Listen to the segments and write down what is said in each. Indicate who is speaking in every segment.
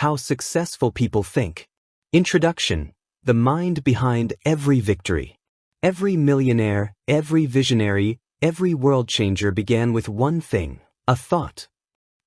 Speaker 1: How Successful People Think. Introduction. The mind behind every victory. Every millionaire, every visionary, every world changer began with one thing, a thought.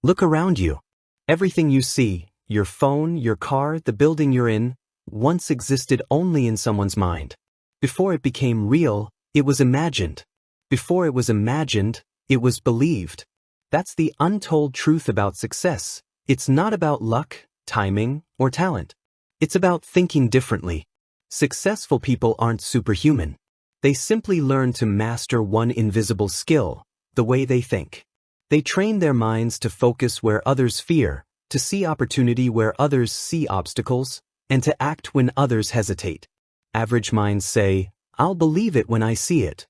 Speaker 1: Look around you. Everything you see, your phone, your car, the building you're in, once existed only in someone's mind. Before it became real, it was imagined. Before it was imagined, it was believed. That's the untold truth about success. It's not about luck, timing, or talent. It's about thinking differently. Successful people aren't superhuman. They simply learn to master one invisible skill, the way they think. They train their minds to focus where others fear, to see opportunity where others see obstacles, and to act when others hesitate. Average minds say, "I'll believe it when I see it."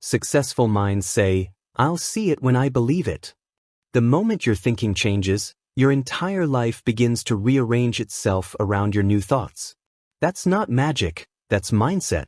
Speaker 1: Successful minds say, "I'll see it when I believe it." The moment your thinking changes, your entire life begins to rearrange itself around your new thoughts. That's not magic, that's mindset.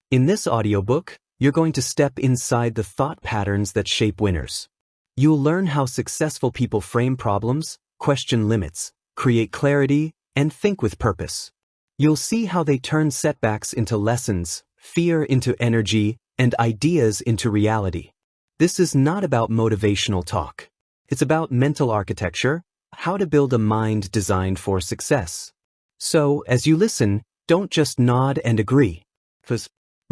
Speaker 1: In this audiobook, you're going to step inside the thought patterns that shape winners. You'll learn how successful people frame problems, question limits, create clarity, and think with purpose. You'll see how they turn setbacks into lessons, fear into energy, and ideas into reality. This is not about motivational talk. It's about mental architecture, how to build a mind designed for success. So, as you listen, don't just nod and agree.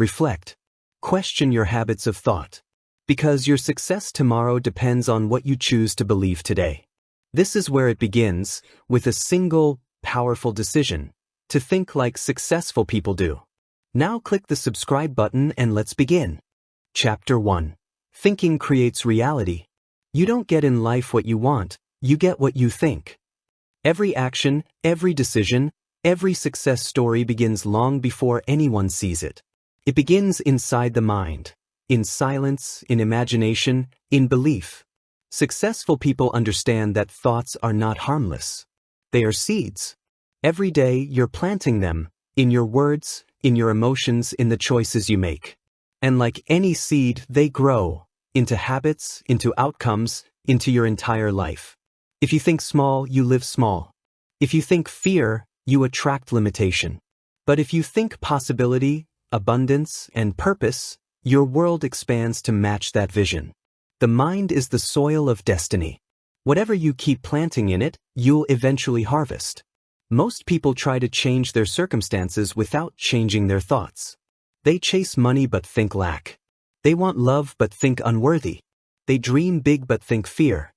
Speaker 1: Reflect. Question your habits of thought. Because your success tomorrow depends on what you choose to believe today. This is where it begins, with a single, powerful decision, to think like successful people do. Now click the subscribe button and let's begin. Chapter 1. Thinking creates reality. You don't get in life what you want, you get what you think. Every action, every decision, every success story begins long before anyone sees it. It begins inside the mind, in silence, in imagination, in belief. Successful people understand that thoughts are not harmless. They are seeds. Every day you're planting them, in your words, in your emotions, in the choices you make. And like any seed, they grow, into habits, into outcomes, into your entire life. If you think small, you live small. If you think fear, you attract limitation. But if you think possibility, abundance, and purpose, your world expands to match that vision. The mind is the soil of destiny. Whatever you keep planting in it, you'll eventually harvest. Most people try to change their circumstances without changing their thoughts. They chase money but think lack. They want love but think unworthy. They dream big but think fear.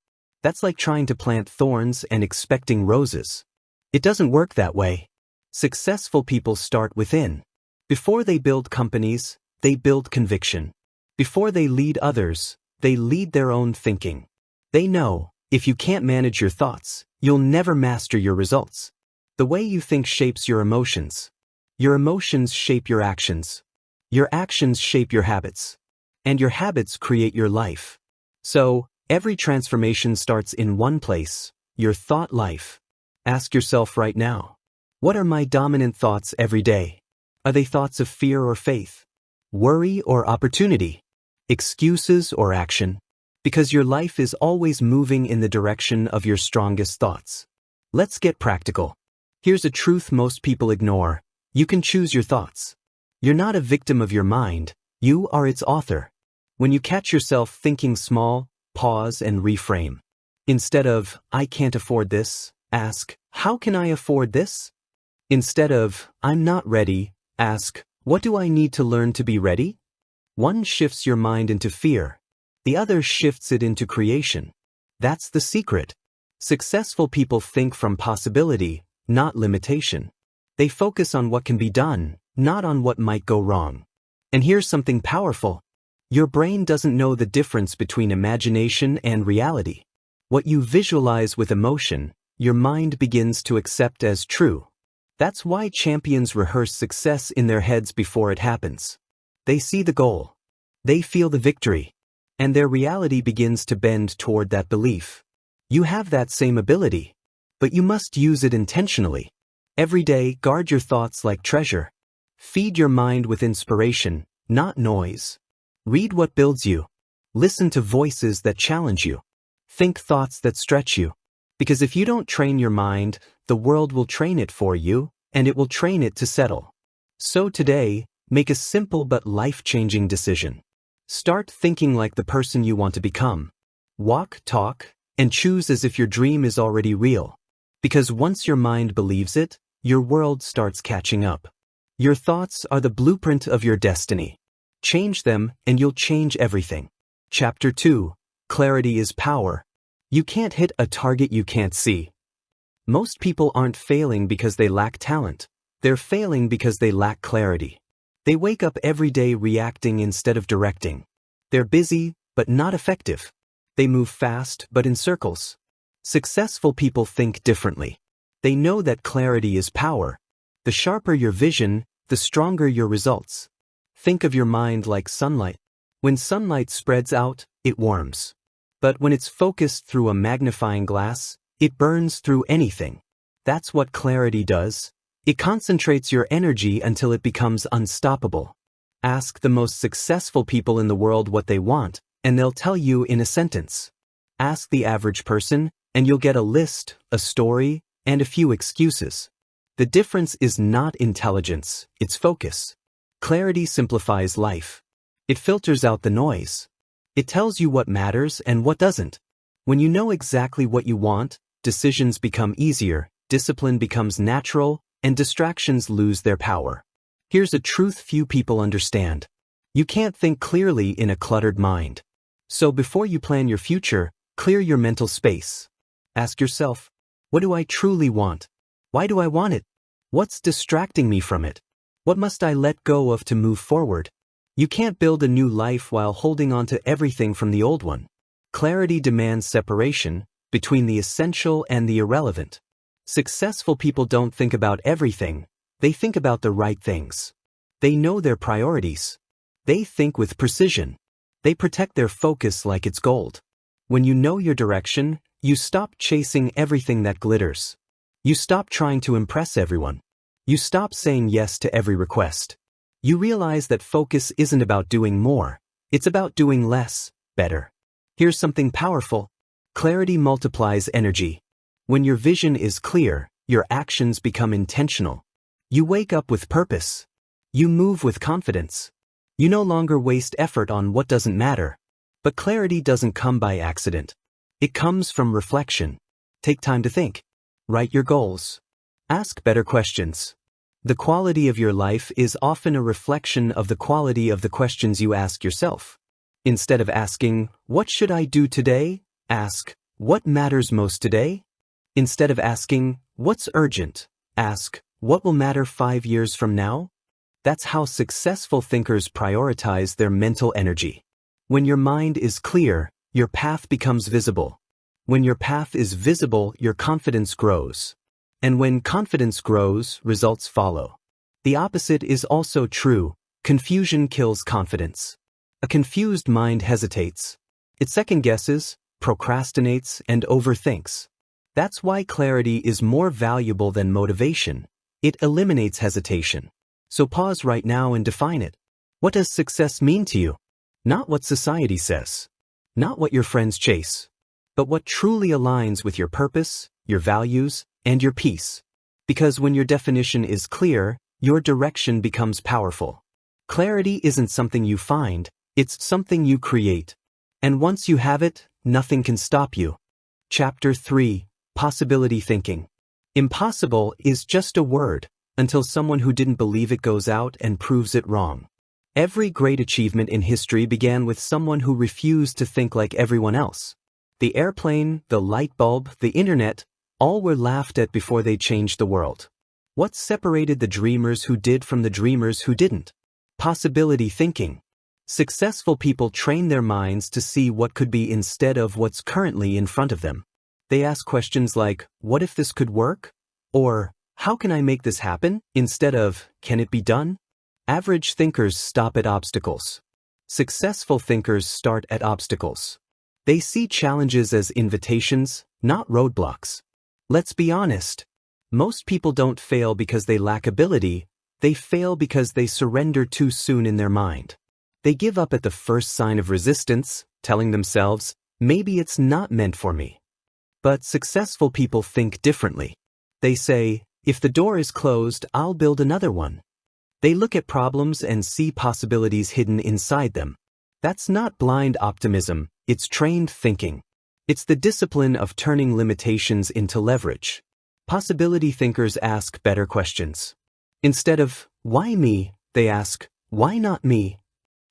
Speaker 1: That's like trying to plant thorns and expecting roses. It doesn't work that way. Successful people start within. Before they build companies, they build conviction. Before they lead others, they lead their own thinking. They know, if you can't manage your thoughts, you'll never master your results. The way you think shapes your emotions. Your emotions shape your actions. Your actions shape your habits. And your habits create your life. So, every transformation starts in one place, your thought life. Ask yourself right now, what are my dominant thoughts every day? Are they thoughts of fear or faith? Worry or opportunity? Excuses or action? Because your life is always moving in the direction of your strongest thoughts. Let's get practical. Here's a truth most people ignore. You can choose your thoughts. You're not a victim of your mind, you are its author. When you catch yourself thinking small, pause and reframe. Instead of, "I can't afford this," ask, "How can I afford this?" Instead of, "I'm not ready," ask, "What do I need to learn to be ready?" One shifts your mind into fear. The other shifts it into creation. That's the secret. Successful people think from possibility, not limitation. They focus on what can be done, not on what might go wrong. And here's something powerful. Your brain doesn't know the difference between imagination and reality. What you visualize with emotion, your mind begins to accept as true. That's why champions rehearse success in their heads before it happens. They see the goal. They feel the victory. And their reality begins to bend toward that belief. You have that same ability. But you must use it intentionally. Every day, guard your thoughts like treasure. Feed your mind with inspiration, not noise. Read what builds you. Listen to voices that challenge you. Think thoughts that stretch you. Because if you don't train your mind, the world will train it for you, and it will train it to settle. So today, make a simple but life-changing decision. Start thinking like the person you want to become. Walk, talk, and choose as if your dream is already real. Because once your mind believes it, your world starts catching up. Your thoughts are the blueprint of your destiny. Change them, and you'll change everything. Chapter 2. Clarity is power. You can't hit a target you can't see. Most people aren't failing because they lack talent. They're failing because they lack clarity. They wake up every day reacting instead of directing. They're busy, but not effective. They move fast, but in circles. Successful people think differently. They know that clarity is power. The sharper your vision, the stronger your results. Think of your mind like sunlight. When sunlight spreads out, it warms. But when it's focused through a magnifying glass, it burns through anything. That's what clarity does. It concentrates your energy until it becomes unstoppable. Ask the most successful people in the world what they want, and they'll tell you in a sentence. Ask the average person, and you'll get a list, a story, and a few excuses. The difference is not intelligence, it's focus. Clarity simplifies life. It filters out the noise. It tells you what matters and what doesn't. When you know exactly what you want, decisions become easier, discipline becomes natural, and distractions lose their power. Here's a truth few people understand. You can't think clearly in a cluttered mind. So before you plan your future, clear your mental space. Ask yourself, what do I truly want? Why do I want it? What's distracting me from it? What must I let go of to move forward? You can't build a new life while holding on to everything from the old one. Clarity demands separation between the essential and the irrelevant. Successful people don't think about everything, they think about the right things. They know their priorities. They think with precision. They protect their focus like it's gold. When you know your direction, you stop chasing everything that glitters. You stop trying to impress everyone. You stop saying yes to every request. You realize that focus isn't about doing more, it's about doing less, better. Here's something powerful. Clarity multiplies energy. When your vision is clear, your actions become intentional. You wake up with purpose. You move with confidence. You no longer waste effort on what doesn't matter. But clarity doesn't come by accident. It comes from reflection. Take time to think. Write your goals. Ask better questions. The quality of your life is often a reflection of the quality of the questions you ask yourself. Instead of asking, "What should I do today?" ask, "What matters most today?" Instead of asking, "What's urgent?" ask, "What will matter 5 years from now?" That's how successful thinkers prioritize their mental energy. When your mind is clear, your path becomes visible. When your path is visible, your confidence grows. And when confidence grows, results follow. The opposite is also true. Confusion kills confidence. A confused mind hesitates. It second-guesses, procrastinates, and overthinks. That's why clarity is more valuable than motivation. It eliminates hesitation. So pause right now and define it. What does success mean to you? Not what society says. Not what your friends chase. But what truly aligns with your purpose, your values, and your peace. Because when your definition is clear, your direction becomes powerful. Clarity isn't something you find, it's something you create. And once you have it, nothing can stop you. Chapter 3. Possibility Thinking. Impossible is just a word, until someone who didn't believe it goes out and proves it wrong. Every great achievement in history began with someone who refused to think like everyone else. The airplane, the light bulb, the internet, all were laughed at before they changed the world. What separated the dreamers who did from the dreamers who didn't? Possibility thinking. Successful people train their minds to see what could be instead of what's currently in front of them. They ask questions like, "What if this could work?" Or, "How can I make this happen?" instead of, "Can it be done?" Average thinkers stop at obstacles. Successful thinkers start at obstacles. They see challenges as invitations, not roadblocks. Let's be honest. Most people don't fail because they lack ability, they fail because they surrender too soon in their mind. They give up at the first sign of resistance, telling themselves, "Maybe it's not meant for me." But successful people think differently. They say, if the door is closed, I'll build another one. They look at problems and see possibilities hidden inside them. That's not blind optimism, it's trained thinking. It's the discipline of turning limitations into leverage. Possibility thinkers ask better questions. Instead of, why me, they ask, why not me?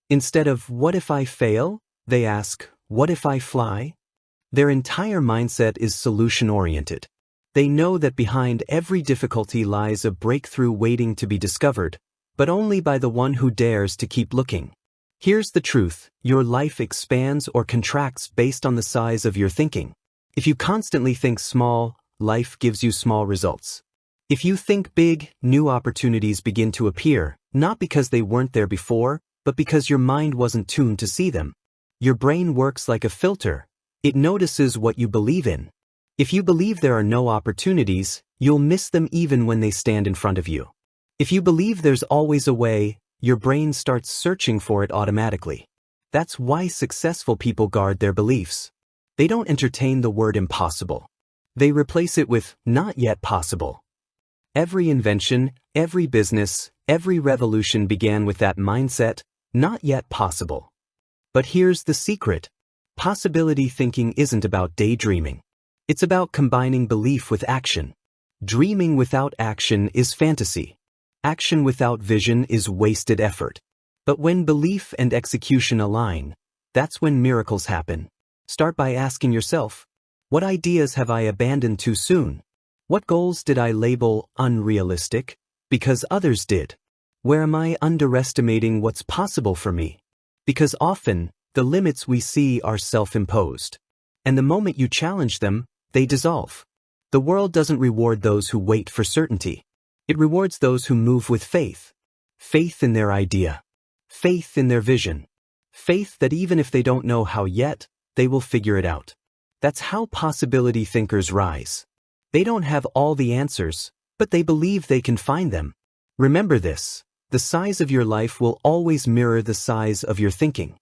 Speaker 1: Instead of, what if I fail, they ask, what if I fly? Their entire mindset is solution-oriented. They know that behind every difficulty lies a breakthrough waiting to be discovered, but only by the one who dares to keep looking. Here's the truth, your life expands or contracts based on the size of your thinking. If you constantly think small, life gives you small results. If you think big, new opportunities begin to appear, not because they weren't there before, but because your mind wasn't tuned to see them. Your brain works like a filter. It notices what you believe in. If you believe there are no opportunities, you'll miss them even when they stand in front of you. If you believe there's always a way, your brain starts searching for it automatically. That's why successful people guard their beliefs. They don't entertain the word impossible. They replace it with not yet possible. Every invention, every business, every revolution began with that mindset, not yet possible. But here's the secret. Possibility thinking isn't about daydreaming. It's about combining belief with action. Dreaming without action is fantasy. Action without vision is wasted effort. But when belief and execution align, that's when miracles happen. Start by asking yourself, what ideas have I abandoned too soon? What goals did I label unrealistic because others did? Where am I underestimating what's possible for me? Because often, the limits we see are self-imposed. And the moment you challenge them, they dissolve. The world doesn't reward those who wait for certainty. It rewards those who move with faith. Faith in their idea. Faith in their vision. Faith that even if they don't know how yet, they will figure it out. That's how possibility thinkers rise. They don't have all the answers, but they believe they can find them. Remember this, the size of your life will always mirror the size of your thinking.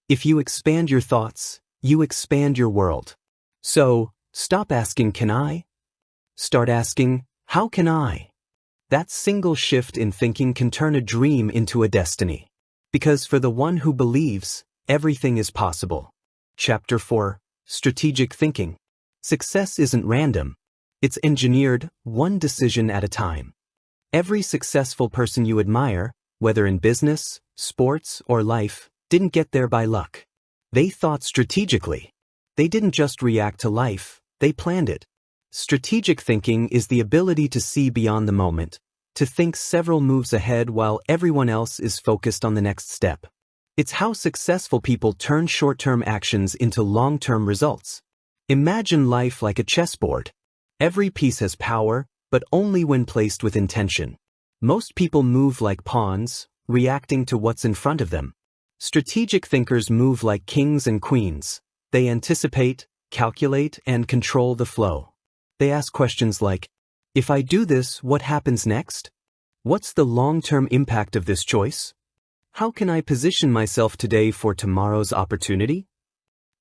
Speaker 1: If you expand your thoughts, you expand your world. So, stop asking, can I? Start asking, how can I? That single shift in thinking can turn a dream into a destiny. Because for the one who believes, everything is possible. Chapter 4, Strategic Thinking. Success isn't random. It's engineered, one decision at a time. Every successful person you admire, whether in business, sports, or life, didn't get there by luck. They thought strategically. They didn't just react to life, they planned it. Strategic thinking is the ability to see beyond the moment, to think several moves ahead while everyone else is focused on the next step. It's how successful people turn short-term actions into long-term results. Imagine life like a chessboard. Every piece has power, but only when placed with intention. Most people move like pawns, reacting to what's in front of them. Strategic thinkers move like kings and queens. They anticipate, calculate, and control the flow. They ask questions like, if I do this, what happens next? What's the long-term impact of this choice? How can I position myself today for tomorrow's opportunity?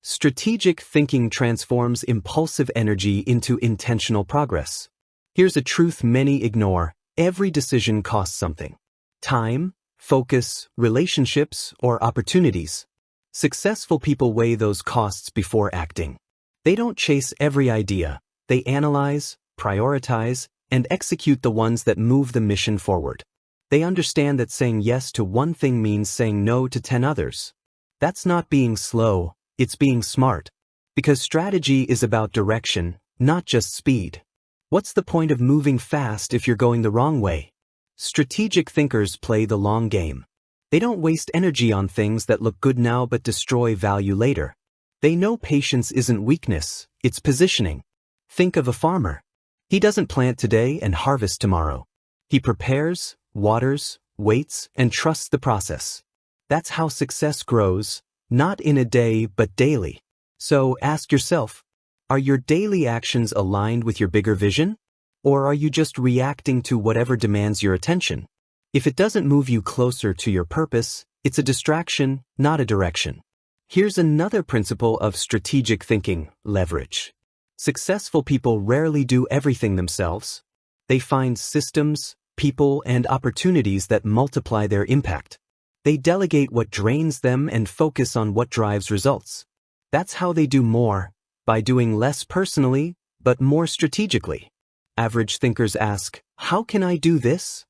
Speaker 1: Strategic thinking transforms impulsive energy into intentional progress. Here's a truth many ignore. Every decision costs something. Time, focus, relationships, or opportunities. Successful people weigh those costs before acting. They don't chase every idea. They analyze, prioritize, and execute the ones that move the mission forward. They understand that saying yes to one thing means saying no to 10 others. That's not being slow, it's being smart. Because strategy is about direction, not just speed. What's the point of moving fast if you're going the wrong way? Strategic thinkers play the long game. They don't waste energy on things that look good now but destroy value later. They know patience isn't weakness, it's positioning. Think of a farmer. He doesn't plant today and harvest tomorrow. He prepares, waters, waits, and trusts the process. That's how success grows, not in a day but daily. So ask yourself, are your daily actions aligned with your bigger vision? Or are you just reacting to whatever demands your attention? If it doesn't move you closer to your purpose, it's a distraction, not a direction. Here's another principle of strategic thinking, leverage. Successful people rarely do everything themselves. They find systems, people, and opportunities that multiply their impact. They delegate what drains them and focus on what drives results. That's how they do more, by doing less personally, but more strategically. Average thinkers ask, how can I do this?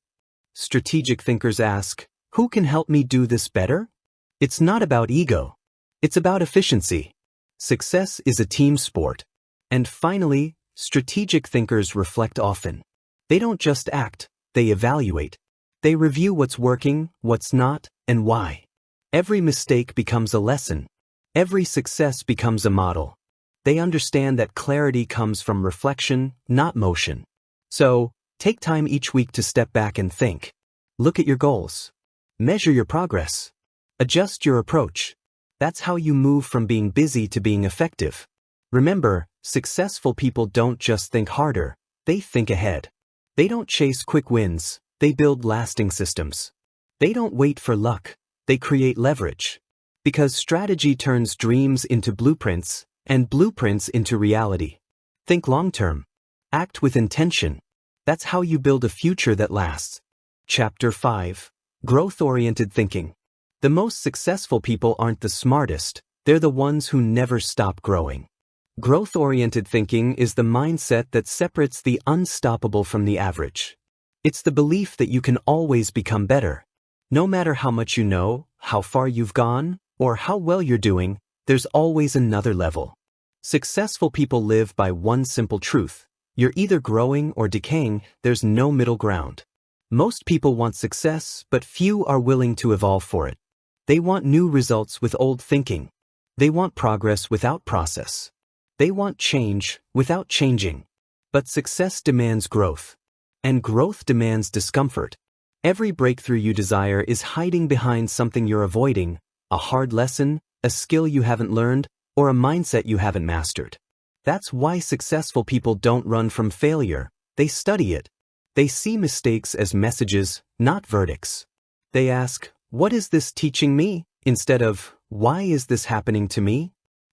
Speaker 1: Strategic thinkers ask, who can help me do this better? It's not about ego. It's about efficiency. Success is a team sport. And finally, strategic thinkers reflect often. They don't just act, they evaluate. They review what's working, what's not, and why. Every mistake becomes a lesson. Every success becomes a model. They understand that clarity comes from reflection, not motion. So, take time each week to step back and think. Look at your goals. Measure your progress. Adjust your approach. That's how you move from being busy to being effective. Remember, successful people don't just think harder, they think ahead. They don't chase quick wins, they build lasting systems. They don't wait for luck, they create leverage. Because strategy turns dreams into blueprints, and blueprints into reality. Think long-term. Act with intention. That's how you build a future that lasts. Chapter 5. Growth-oriented thinking. The most successful people aren't the smartest, they're the ones who never stop growing. Growth-oriented thinking is the mindset that separates the unstoppable from the average. It's the belief that you can always become better. No matter how much you know, how far you've gone, or how well you're doing, there's always another level. Successful people live by one simple truth. You're either growing or decaying, there's no middle ground. Most people want success, but few are willing to evolve for it. They want new results with old thinking. They want progress without process. They want change without changing. But success demands growth. And growth demands discomfort. Every breakthrough you desire is hiding behind something you're avoiding, a hard lesson, a skill you haven't learned, or a mindset you haven't mastered. That's why successful people don't run from failure, they study it. They see mistakes as messages, not verdicts. They ask, what is this teaching me? Instead of, why is this happening to me?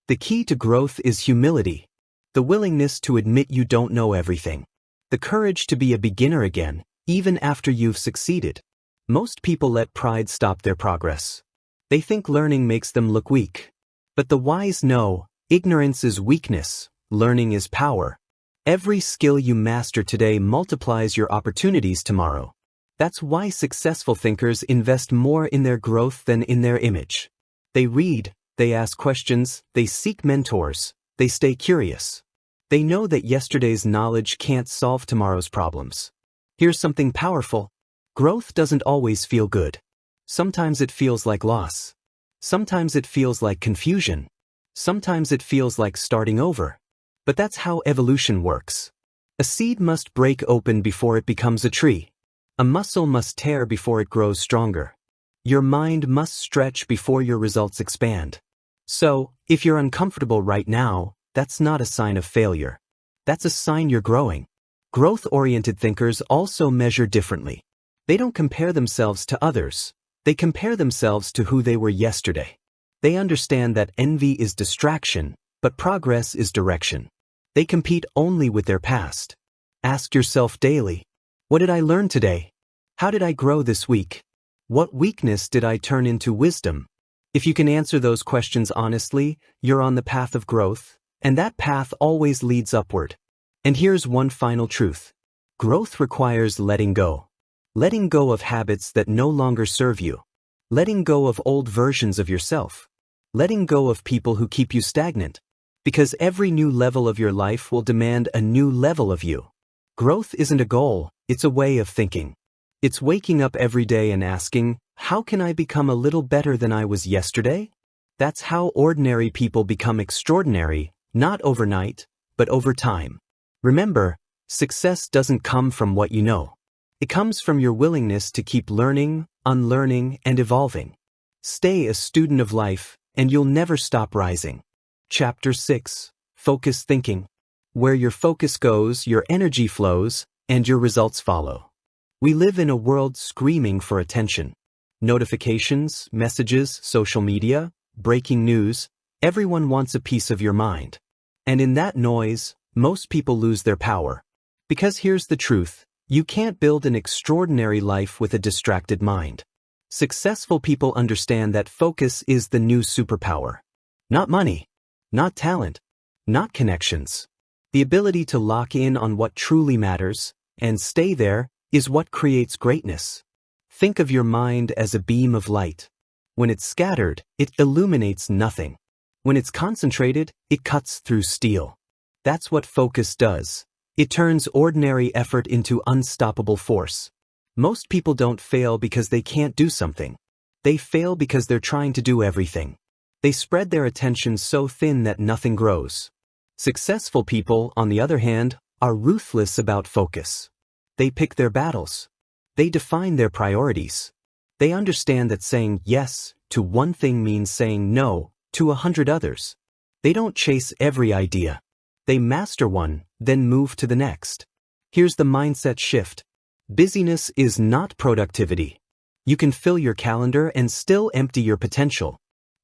Speaker 1: The key to growth is humility. The willingness to admit you don't know everything. The courage to be a beginner again, even after you've succeeded. Most people let pride stop their progress. They think learning makes them look weak. But the wise know, ignorance is weakness, learning is power. Every skill you master today multiplies your opportunities tomorrow. That's why successful thinkers invest more in their growth than in their image. They read, they ask questions, they seek mentors, they stay curious. They know that yesterday's knowledge can't solve tomorrow's problems. Here's something powerful. Growth doesn't always feel good. Sometimes it feels like loss. Sometimes it feels like confusion. Sometimes it feels like starting over. But that's how evolution works. A seed must break open before it becomes a tree. A muscle must tear before it grows stronger. Your mind must stretch before your results expand. So, if you're uncomfortable right now, that's not a sign of failure. That's a sign you're growing. Growth-oriented thinkers also measure differently. They don't compare themselves to others. They compare themselves to who they were yesterday. They understand that envy is distraction, but progress is direction. They compete only with their past. Ask yourself daily, what did I learn today? How did I grow this week? What weakness did I turn into wisdom? If you can answer those questions honestly, you're on the path of growth, and that path always leads upward. And here's one final truth. Growth requires letting go. Letting go of habits that no longer serve you. Letting go of old versions of yourself. Letting go of people who keep you stagnant. Because every new level of your life will demand a new level of you. Growth isn't a goal, it's a way of thinking. It's waking up every day and asking, how can I become a little better than I was yesterday? That's how ordinary people become extraordinary, not overnight, but over time. Remember, success doesn't come from what you know. It comes from your willingness to keep learning, unlearning, and evolving. Stay a student of life, and you'll never stop rising. Chapter 6. Focused Thinking. Where your focus goes, your energy flows, and your results follow. We live in a world screaming for attention. Notifications, messages, social media, breaking news, everyone wants a piece of your mind. And in that noise, most people lose their power. Because here's the truth, You can't build an extraordinary life with a distracted mind. Successful people understand that focus is the new superpower. Not money, not talent, not connections. The ability to lock in on what truly matters and stay there is what creates greatness. Think of your mind as a beam of light. When it's scattered, it illuminates nothing. When it's concentrated, it cuts through steel. That's what focus does. It turns ordinary effort into unstoppable force. Most people don't fail because they can't do something. They fail because they're trying to do everything. They spread their attention so thin that nothing grows. Successful people, on the other hand, are ruthless about focus. They pick their battles. They define their priorities. They understand that saying yes to one thing means saying no to 100 others. They don't chase every idea. They master one, then move to the next. Here's the mindset shift. Busyness is not productivity. You can fill your calendar and still empty your potential.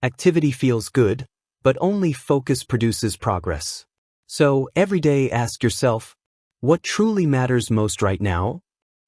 Speaker 1: Activity feels good, but only focus produces progress. So every day ask yourself, what truly matters most right now?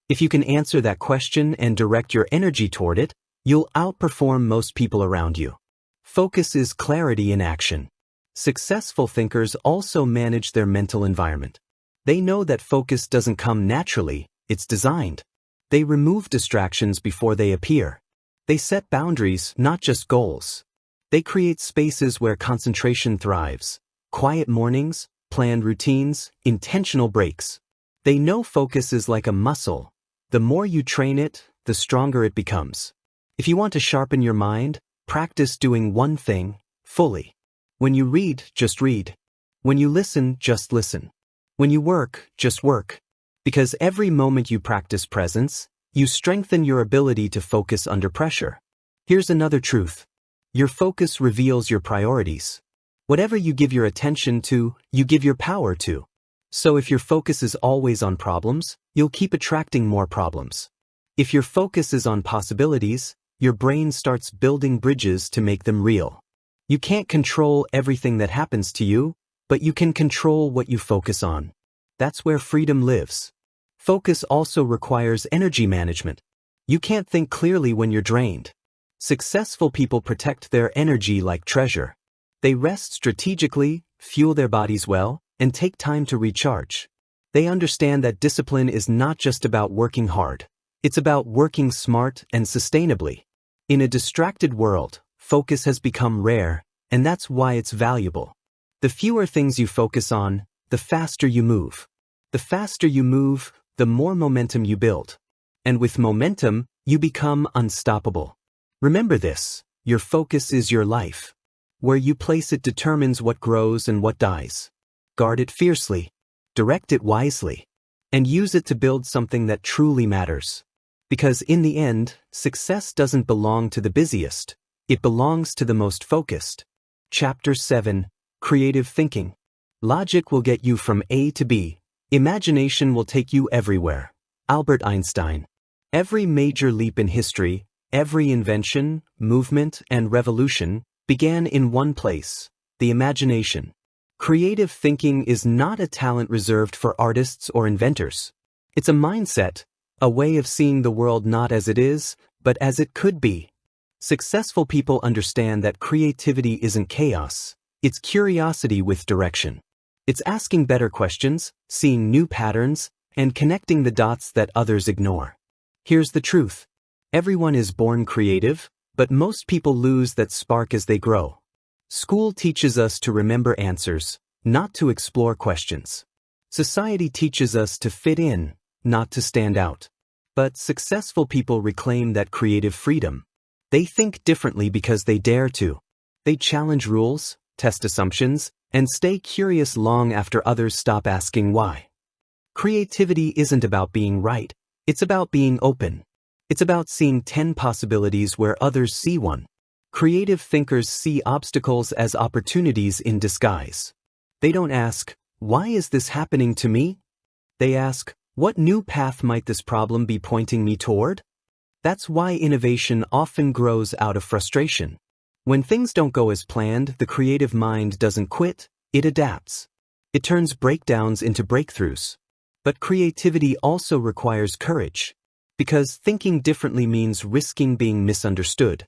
Speaker 1: If you can answer that question and direct your energy toward it, you'll outperform most people around you. Focus is clarity in action. Successful thinkers also manage their mental environment. They know that focus doesn't come naturally, it's designed. They remove distractions before they appear. They set boundaries, not just goals. They create spaces where concentration thrives. Quiet mornings, planned routines, intentional breaks. They know focus is like a muscle. The more you train it, the stronger it becomes. If you want to sharpen your mind, practice doing one thing fully. When you read, just read. When you listen, just listen. When you work, just work. Because every moment you practice presence, you strengthen your ability to focus under pressure. Here's another truth. Your focus reveals your priorities. Whatever you give your attention to, you give your power to. So if your focus is always on problems, you'll keep attracting more problems. If your focus is on possibilities, your brain starts building bridges to make them real. You can't control everything that happens to you, but you can control what you focus on. That's where freedom lives. Focus also requires energy management. You can't think clearly when you're drained. Successful people protect their energy like treasure. They rest strategically, fuel their bodies well, and take time to recharge. They understand that discipline is not just about working hard. It's about working smart and sustainably. In a distracted world, focus has become rare, and that's why it's valuable. The fewer things you focus on, the faster you move. The faster you move, the more momentum you build. And with momentum, you become unstoppable. Remember this, your focus is your life. Where you place it determines what grows and what dies. Guard it fiercely, direct it wisely, and use it to build something that truly matters. Because in the end, success doesn't belong to the busiest, it belongs to the most focused. Chapter 7, Creative Thinking. Logic will get you from A to B. Imagination will take you everywhere. Albert Einstein. Every major leap in history, every invention, movement, and revolution began in one place, the imagination. Creative thinking is not a talent reserved for artists or inventors. It's a mindset, a way of seeing the world not as it is, but as it could be. Successful people understand that creativity isn't chaos, it's curiosity with direction. It's asking better questions, seeing new patterns, and connecting the dots that others ignore. Here's the truth. Everyone is born creative, but most people lose that spark as they grow. School teaches us to remember answers, not to explore questions. Society teaches us to fit in, not to stand out. But successful people reclaim that creative freedom. They think differently because they dare to. They challenge rules, test assumptions, and stay curious long after others stop asking why. Creativity isn't about being right, it's about being open. It's about seeing 10 possibilities where others see one. Creative thinkers see obstacles as opportunities in disguise. They don't ask, why is this happening to me? They ask, what new path might this problem be pointing me toward? That's why innovation often grows out of frustration. When things don't go as planned, the creative mind doesn't quit, it adapts. It turns breakdowns into breakthroughs. But creativity also requires courage. Because thinking differently means risking being misunderstood.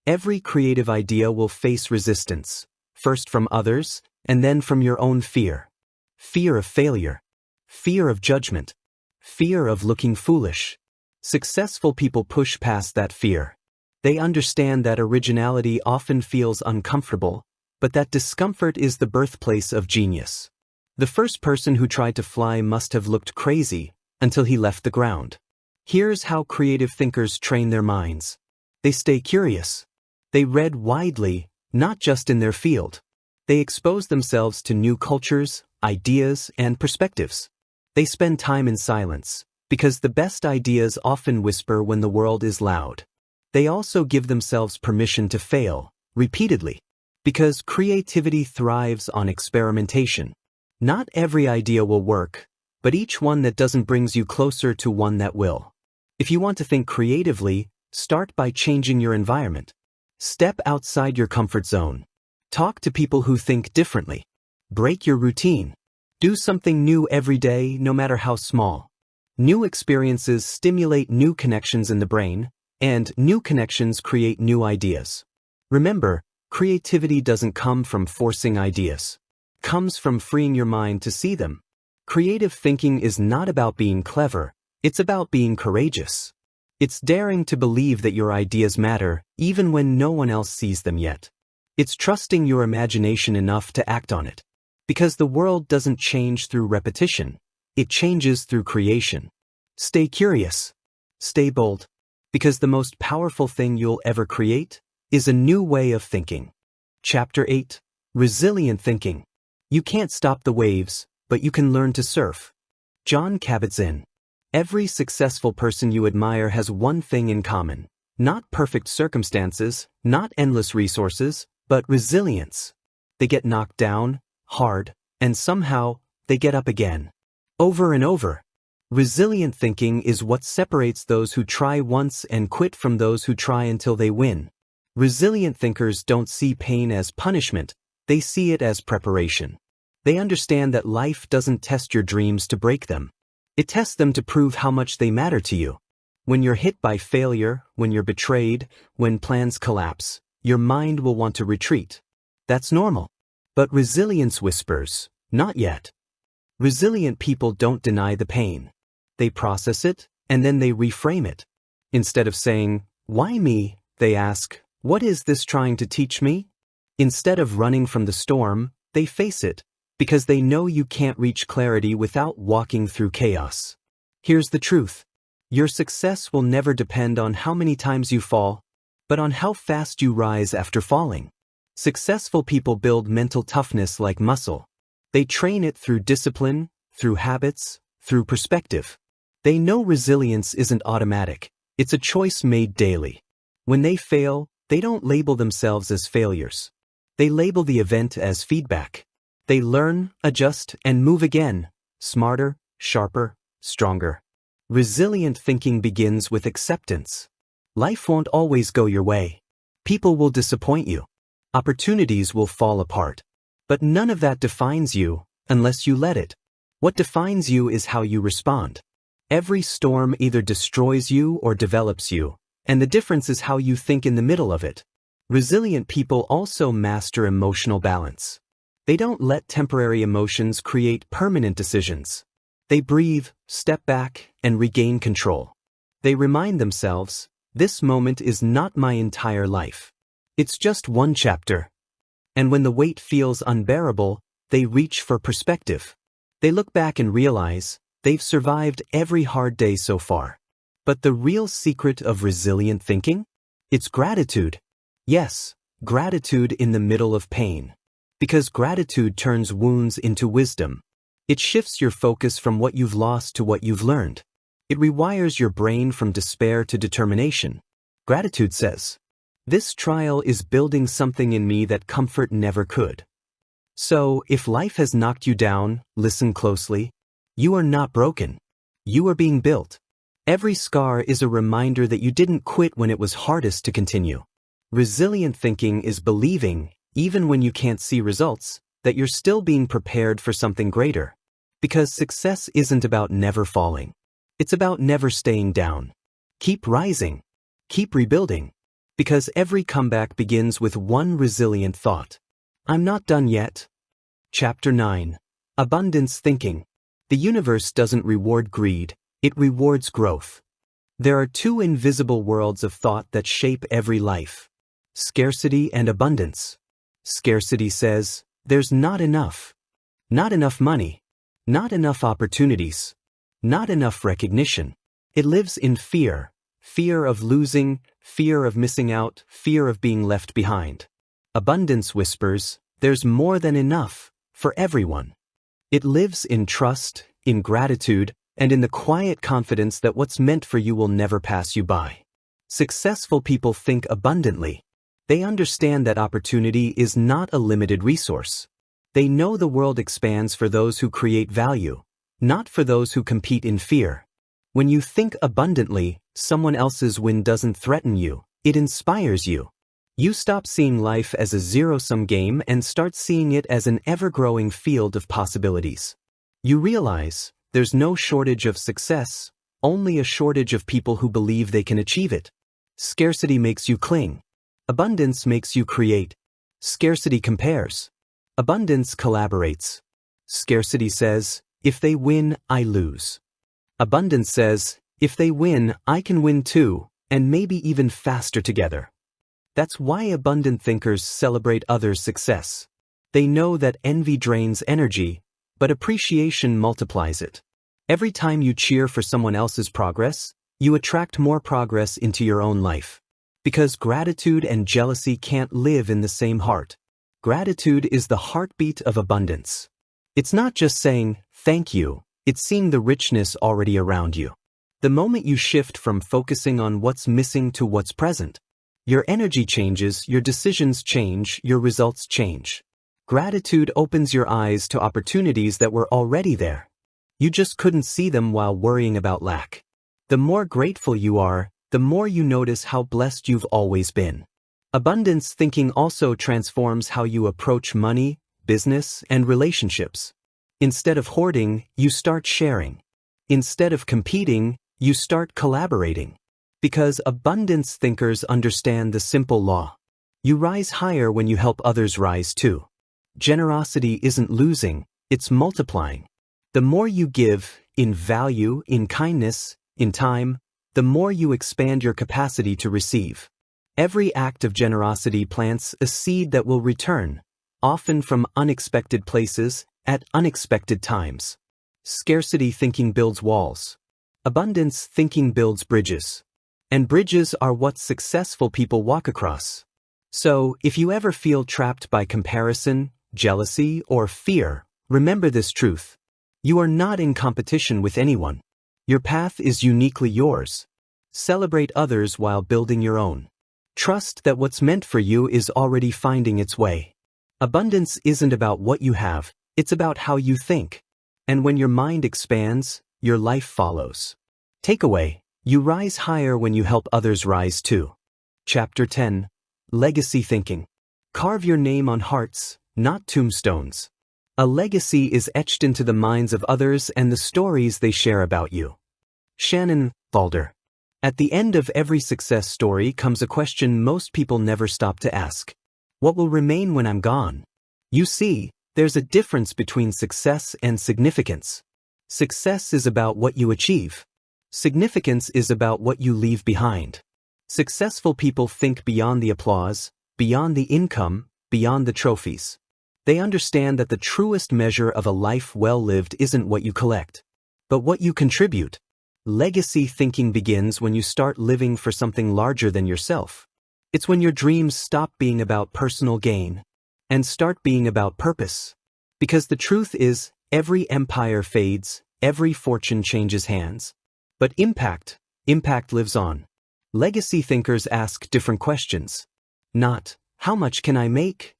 Speaker 1: Every creative idea will face resistance, first from others, and then from your own fear. Fear of failure. Fear of judgment. Fear of looking foolish. Successful people push past that fear. They understand that originality often feels uncomfortable, but that discomfort is the birthplace of genius. The first person who tried to fly must have looked crazy until he left the ground. Here's how creative thinkers train their minds. They stay curious. They read widely, not just in their field. They expose themselves to new cultures, ideas, and perspectives. They spend time in silence, because the best ideas often whisper when the world is loud. They also give themselves permission to fail, repeatedly, because creativity thrives on experimentation. Not every idea will work, but each one that doesn't brings you closer to one that will. If you want to think creatively, start by changing your environment. Step outside your comfort zone. Talk to people who think differently. Break your routine. Do something new every day, no matter how small. New experiences stimulate new connections in the brain, and new connections create new ideas. Remember, creativity doesn't come from forcing ideas. It comes from freeing your mind to see them. Creative thinking is not about being clever. It's about being courageous. It's daring to believe that your ideas matter, even when no one else sees them yet. It's trusting your imagination enough to act on it. Because the world doesn't change through repetition. It changes through creation. Stay curious. Stay bold. Because the most powerful thing you'll ever create is a new way of thinking. Chapter 8. Resilient Thinking. You can't stop the waves, but you can learn to surf. Jon Kabat-Zinn. Every successful person you admire has one thing in common. Not perfect circumstances, not endless resources, but resilience. They get knocked down, hard, and somehow, they get up again. Over and over. Resilient thinking is what separates those who try once and quit from those who try until they win. Resilient thinkers don't see pain as punishment, they see it as preparation. They understand that life doesn't test your dreams to break them. It tests them to prove how much they matter to you. When you're hit by failure, when you're betrayed, when plans collapse, your mind will want to retreat. That's normal. But resilience whispers, not yet. Resilient people don't deny the pain. They process it, and then they reframe it. Instead of saying, "Why me?" they ask, "What is this trying to teach me?" Instead of running from the storm, they face it, because they know you can't reach clarity without walking through chaos. Here's the truth. Your success will never depend on how many times you fall, but on how fast you rise after falling. Successful people build mental toughness like muscle. They train it through discipline, through habits, through perspective. They know resilience isn't automatic. It's a choice made daily. When they fail, they don't label themselves as failures. They label the event as feedback. They learn, adjust, and move again, smarter, sharper, stronger. Resilient thinking begins with acceptance. Life won't always go your way. People will disappoint you. Opportunities will fall apart. But none of that defines you, unless you let it. What defines you is how you respond. Every storm either destroys you or develops you, and the difference is how you think in the middle of it. Resilient people also master emotional balance. They don't let temporary emotions create permanent decisions. They breathe, step back, and regain control. They remind themselves, this moment is not my entire life. It's just one chapter. And when the weight feels unbearable, they reach for perspective. They look back and realize, they've survived every hard day so far. But the real secret of resilient thinking? It's gratitude. Yes, gratitude in the middle of pain. Because gratitude turns wounds into wisdom. It shifts your focus from what you've lost to what you've learned. It rewires your brain from despair to determination. Gratitude says, this trial is building something in me that comfort never could. So, if life has knocked you down, listen closely. You are not broken. You are being built. Every scar is a reminder that you didn't quit when it was hardest to continue. Resilient thinking is believing, even when you can't see results, that you're still being prepared for something greater. Because success isn't about never falling. It's about never staying down. Keep rising. Keep rebuilding. Because every comeback begins with one resilient thought. I'm not done yet. Chapter 9. Abundance Thinking. The universe doesn't reward greed, it rewards growth. There are two invisible worlds of thought that shape every life. Scarcity and abundance. Scarcity says, there's not enough. Not enough money. Not enough opportunities. Not enough recognition. It lives in fear. Fear of losing, fear of missing out, fear of being left behind. Abundance whispers, there's more than enough, for everyone. It lives in trust, in gratitude, and in the quiet confidence that what's meant for you will never pass you by. Successful people think abundantly. They understand that opportunity is not a limited resource. They know the world expands for those who create value, not for those who compete in fear. When you think abundantly, someone else's win doesn't threaten you, it inspires you. You stop seeing life as a zero-sum game and start seeing it as an ever-growing field of possibilities. You realize there's no shortage of success, only a shortage of people who believe they can achieve it. Scarcity makes you cling. Abundance makes you create. Scarcity compares. Abundance collaborates. Scarcity says, if they win, I lose. Abundance says, if they win, I can win too, and maybe even faster together. That's why abundant thinkers celebrate others' success. They know that envy drains energy, but appreciation multiplies it. Every time you cheer for someone else's progress, you attract more progress into your own life. Because gratitude and jealousy can't live in the same heart. Gratitude is the heartbeat of abundance. It's not just saying, thank you, it's seeing the richness already around you. The moment you shift from focusing on what's missing to what's present, your energy changes, your decisions change, your results change. Gratitude opens your eyes to opportunities that were already there. You just couldn't see them while worrying about lack. The more grateful you are, the more you notice how blessed you've always been. Abundance thinking also transforms how you approach money, business, and relationships. Instead of hoarding, you start sharing. Instead of competing, you start collaborating. Because abundance thinkers understand the simple law. You rise higher when you help others rise too. Generosity isn't losing, it's multiplying. The more you give, in value, in kindness, in time, the more you expand your capacity to receive. Every act of generosity plants a seed that will return, often from unexpected places, at unexpected times. Scarcity thinking builds walls. Abundance thinking builds bridges. And bridges are what successful people walk across. So, if you ever feel trapped by comparison, jealousy, or fear, remember this truth. You are not in competition with anyone. Your path is uniquely yours. Celebrate others while building your own. Trust that what's meant for you is already finding its way. Abundance isn't about what you have, it's about how you think. And when your mind expands, your life follows. Takeaway: you rise higher when you help others rise too. Chapter 10. Legacy Thinking. Carve your name on hearts, not tombstones. A legacy is etched into the minds of others and the stories they share about you. Shannon Balder. At the end of every success story comes a question most people never stop to ask. What will remain when I'm gone? You see, there's a difference between success and significance. Success is about what you achieve. Significance is about what you leave behind. Successful people think beyond the applause, beyond the income, beyond the trophies. They understand that the truest measure of a life well lived isn't what you collect, but what you contribute. Legacy thinking begins when you start living for something larger than yourself. It's when your dreams stop being about personal gain and start being about purpose. Because the truth is, every empire fades, every fortune changes hands. But impact lives on. Legacy thinkers ask different questions. Not, how much can I make?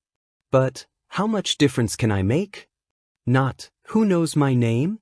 Speaker 1: But, how much difference can I make? Not, who knows my name?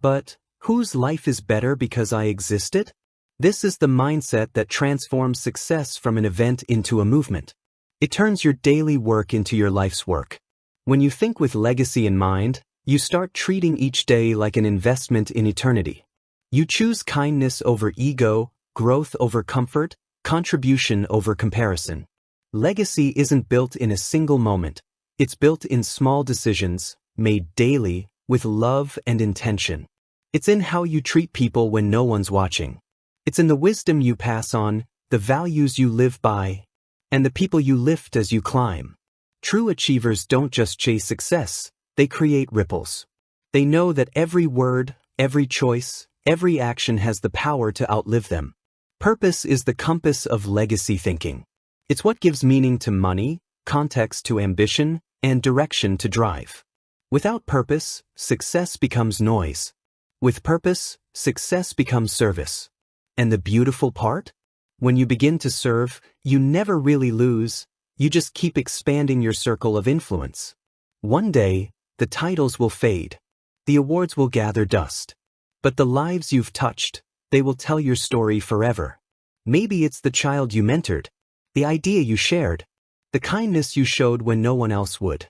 Speaker 1: But, whose life is better because I existed? This is the mindset that transforms success from an event into a movement. It turns your daily work into your life's work. When you think with legacy in mind, You start treating each day like an investment in eternity. You choose kindness over ego, growth over comfort, contribution over comparison. Legacy isn't built in a single moment. It's built in small decisions, made daily, with love and intention. It's in how you treat people when no one's watching. It's in the wisdom you pass on, the values you live by, and the people you lift as you climb. True achievers don't just chase success, they create ripples. They know that every word, every choice, every action has the power to outlive them. Purpose is the compass of legacy thinking. It's what gives meaning to money, context to ambition, and direction to drive. Without purpose, success becomes noise. With purpose, success becomes service. And the beautiful part? When you begin to serve, you never really lose, you just keep expanding your circle of influence. One day, the titles will fade. The awards will gather dust. But the lives you've touched, they will tell your story forever. Maybe it's the child you mentored, the idea you shared, the kindness you showed when no one else would.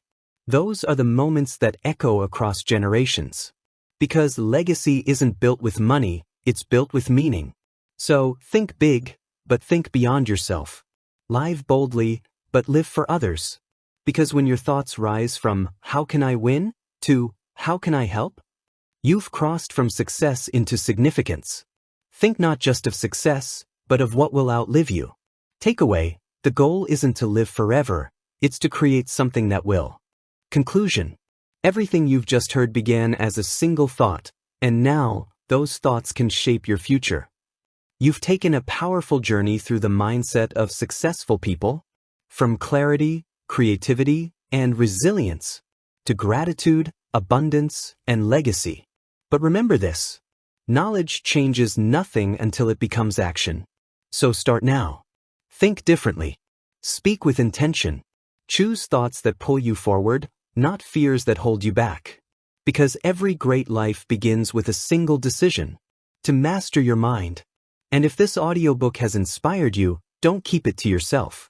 Speaker 1: Those are the moments that echo across generations. Because legacy isn't built with money, it's built with meaning. So think big, but think beyond yourself. Live boldly, but live for others. Because when your thoughts rise from, "How can I win?" to, "How can I help?" you've crossed from success into significance. Think not just of success, but of what will outlive you. Takeaway: the goal isn't to live forever, it's to create something that will. Conclusion: everything you've just heard began as a single thought, and now, those thoughts can shape your future. You've taken a powerful journey through the mindset of successful people, from clarity, creativity, and resilience, to gratitude, abundance, and legacy. But remember this: knowledge changes nothing until it becomes action. So start now. Think differently. Speak with intention. Choose thoughts that pull you forward, not fears that hold you back. Because every great life begins with a single decision: to master your mind. And if this audiobook has inspired you, don't keep it to yourself.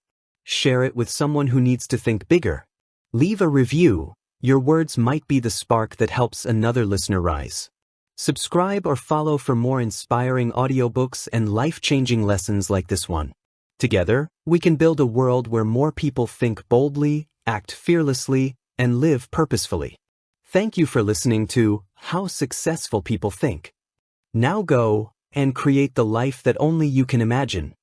Speaker 1: Share it with someone who needs to think bigger. Leave a review. Your words might be the spark that helps another listener rise. Subscribe or follow for more inspiring audiobooks and life-changing lessons like this one. Together, we can build a world where more people think boldly, act fearlessly, and live purposefully. Thank you for listening to How Successful People Think. Now go and create the life that only you can imagine.